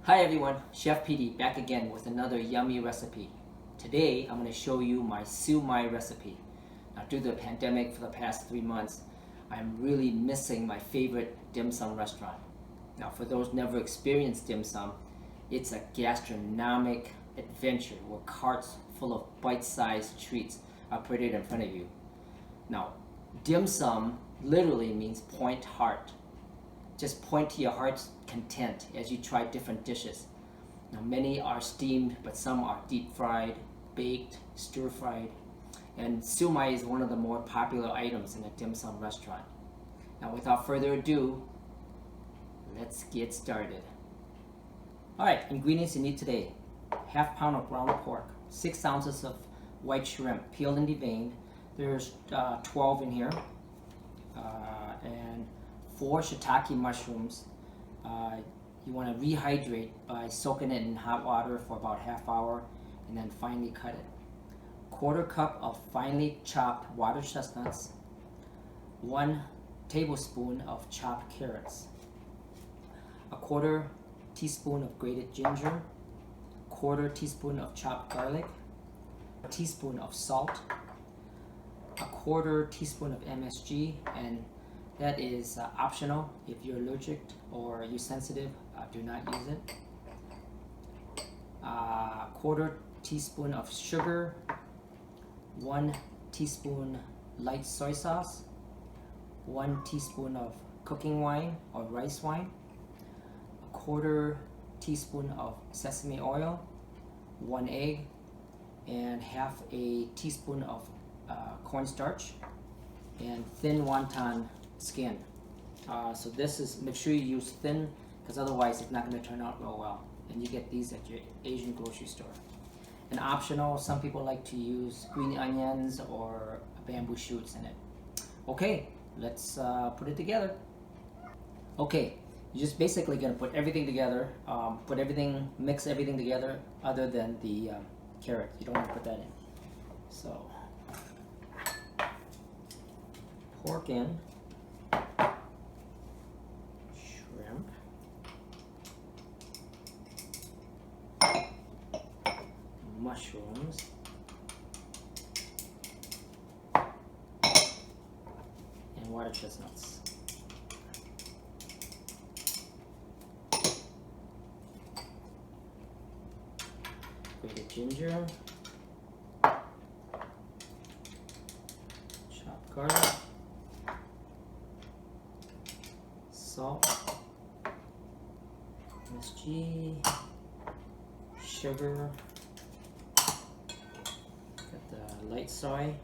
Hi everyone, Chef PD back again with another yummy recipe. Today I'm going to show you my Siu Mai recipe. Now due to the pandemic for the past 3 months, I'm really missing my favorite dim sum restaurant. Now for those never experienced dim sum, it's a gastronomic adventure where carts full of bite-sized treats are paraded in front of you. Now dim sum literally means point heart. Just point to your heart's content as you try different dishes. Now many are steamed, but some are deep fried, baked, stir fried, and siu mai is one of the more popular items in a dim sum restaurant. Now without further ado, let's get started. Alright, ingredients you need today: ½ pound of ground pork, 6 ounces of white shrimp, peeled and deveined. There's 12 in here, and 4 shiitake mushrooms. You want to rehydrate by soaking it in hot water for about ½ hour and then finely cut it. 1/4 cup of finely chopped water chestnuts, 1 tablespoon of chopped carrots, 1/4 teaspoon of grated ginger, 1/4 teaspoon of chopped garlic, 1 teaspoon of salt, 1/4 teaspoon of MSG, and that is optional. If you're allergic or you're sensitive, do not use it. 1/4 teaspoon of sugar, 1 teaspoon light soy sauce, 1 teaspoon of cooking wine or rice wine, 1/4 teaspoon of sesame oil, 1 egg, and ½ a teaspoon of cornstarch, and thin wonton skin. So this is, make sure you use thin, because otherwise it's not going to turn out real well. And you get these at your Asian grocery store. And optional, some people like to use green onions or bamboo shoots in it. Okay, let's put it together. Okay, you're just basically going to put everything together, mix everything together other than the carrot. You don't want to put that in. So, pork in, shrimp, mushrooms, and water chestnuts. Grated ginger, chopped garlic, salt, MSG, sugar, got the light soy,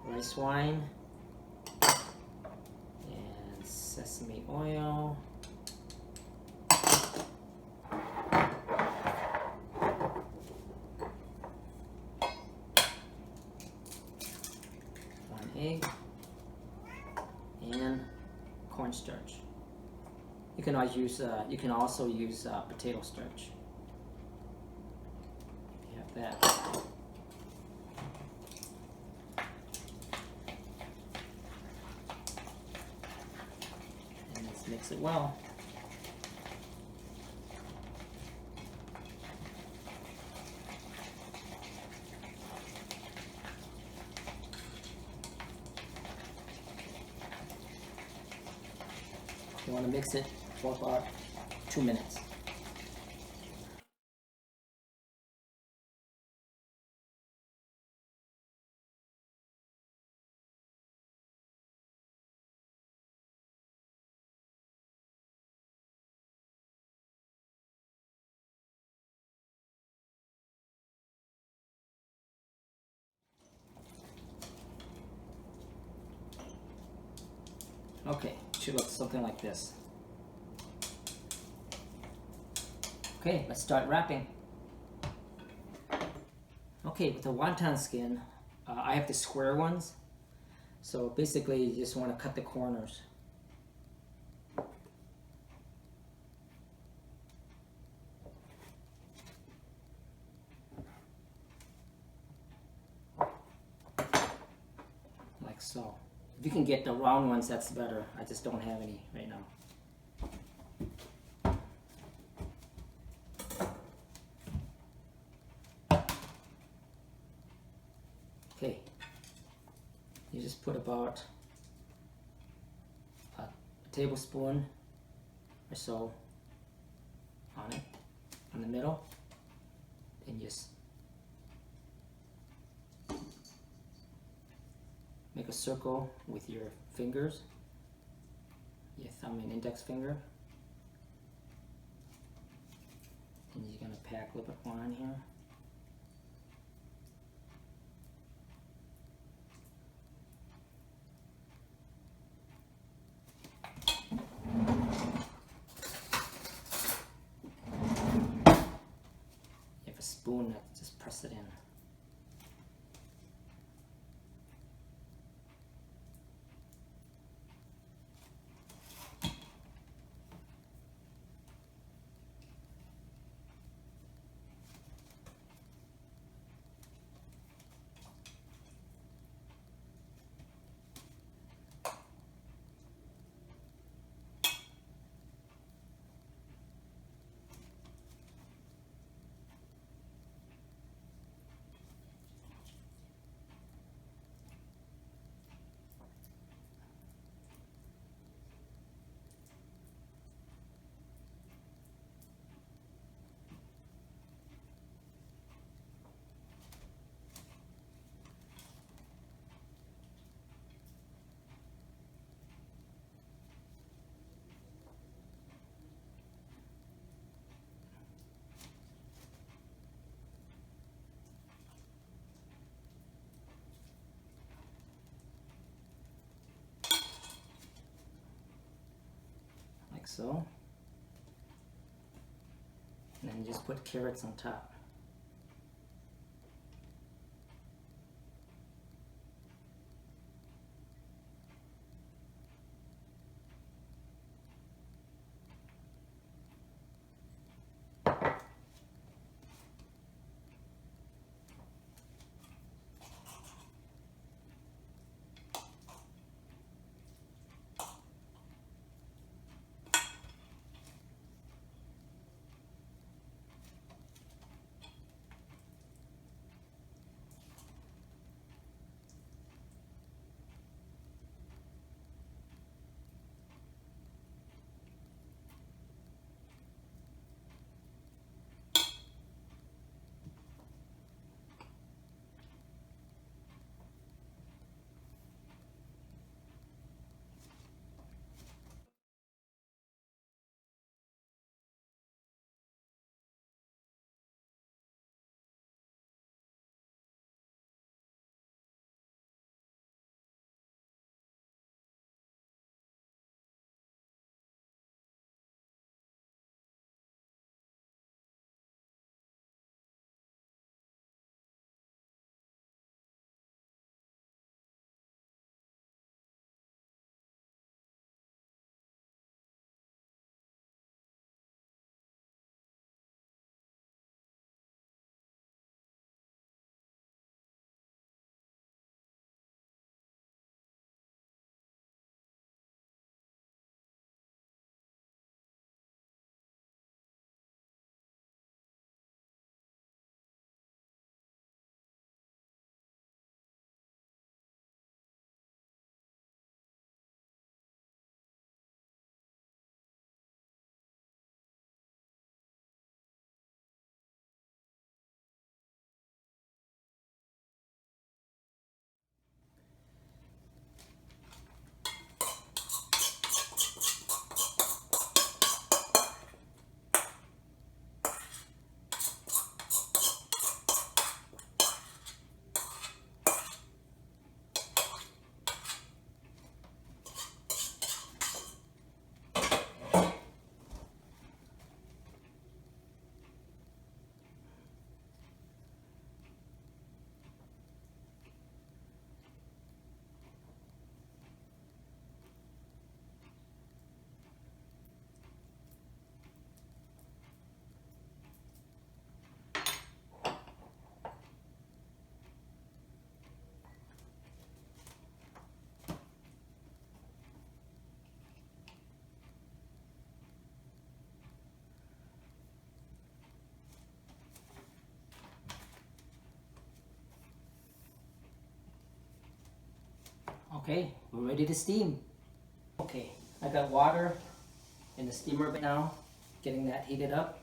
rice wine, and sesame oil, egg, and cornstarch. You can also use potato starch. You have that. And let's mix it well. You want to mix it for about 2 minutes. Okay, it should look something like this. Okay, let's start wrapping. Okay, with the wonton skin, I have the square ones. So basically, you just want to cut the corners. Like so. If you can get the round ones, that's better. I just don't have any right now. Okay, you just put about a tablespoon or so on it, in the middle, and just make a circle with your fingers, your thumb and index finger. And you're going to pack a little bit more on here. You have a spoon, just press it in. Like so. And then just put carrots on top. Okay, we're ready to steam. Okay, I got water in the steamer right now, getting that heated up.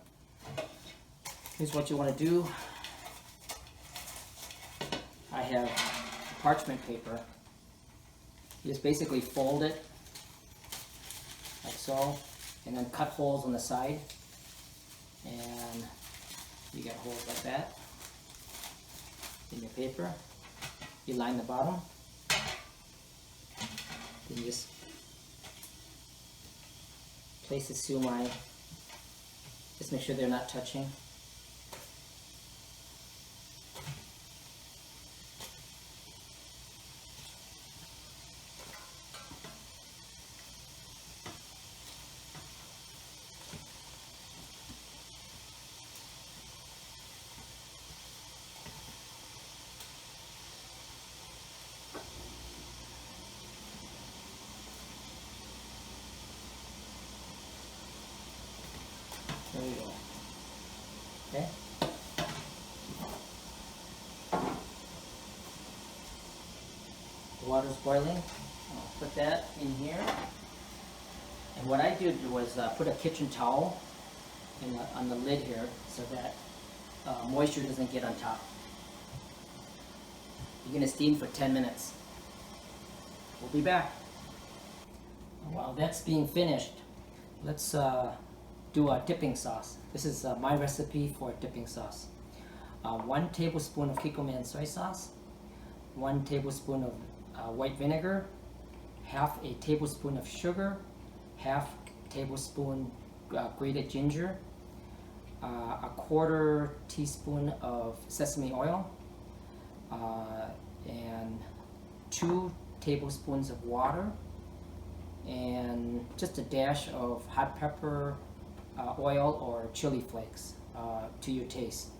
Here's what you want to do. I have parchment paper. You just basically fold it like so, and then cut holes on the side, and you get holes like that in your paper. You line the bottom, then you just place the siu mai. Just make sure they're not touching. There you go. Okay. The water's boiling. I'll put that in here. And what I did was put a kitchen towel on the lid here so that moisture doesn't get on top. You're going to steam for 10 minutes. We'll be back. While that's being finished, let's do a dipping sauce. This is my recipe for a dipping sauce. 1 tablespoon of Kikkoman soy sauce, 1 tablespoon of white vinegar, half a tablespoon of sugar, half tablespoon grated ginger, a 1/4 teaspoon of sesame oil, and 2 tablespoons of water, and just a dash of hot pepper, oil or chili flakes to your taste.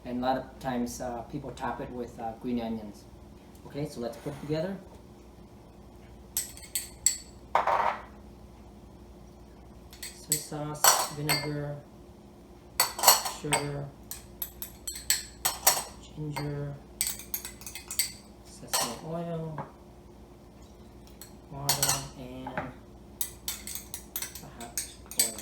And a lot of times people top it with green onions. Okay, so let's put it together. Soy sauce, vinegar, sugar, ginger, sesame oil, water, and the hot oil.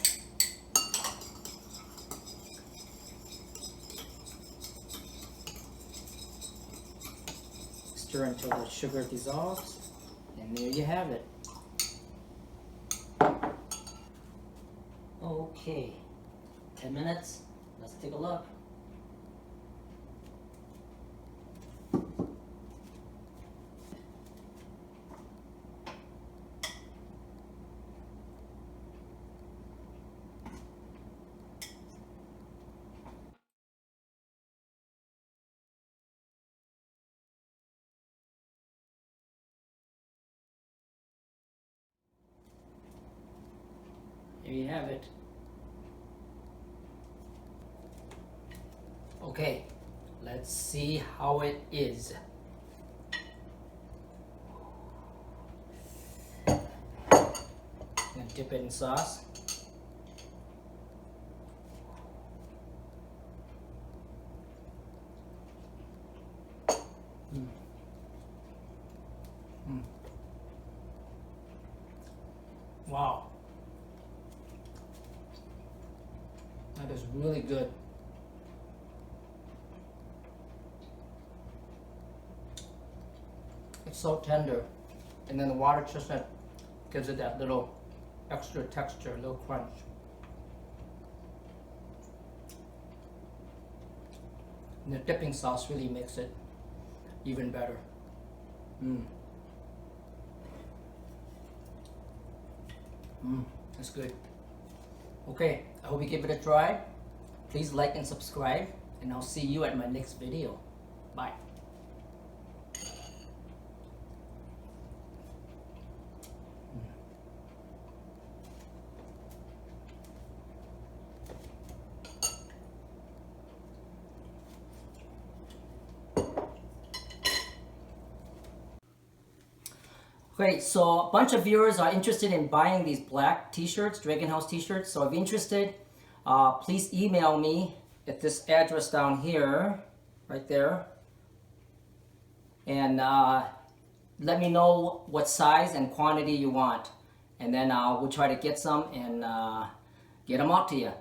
Stir until the sugar dissolves, and there you have it. Okay, 10 minutes. Let's take a look. There you have it. Okay, let's see how it is. I'm gonna dip it in sauce. Wow. That is really good. It's so tender, and then the water chestnut gives it that little extra texture, a little crunch. And the dipping sauce really makes it even better. That's good. Okay, I hope you give it a try. Please like and subscribe, and I'll see you at my next video. Bye. Great, so a bunch of viewers are interested in buying these black t-shirts, Dragon House t-shirts. So if you're interested, please email me at this address down here, right there. And let me know what size and quantity you want, and then we'll try to get some and get them out to you.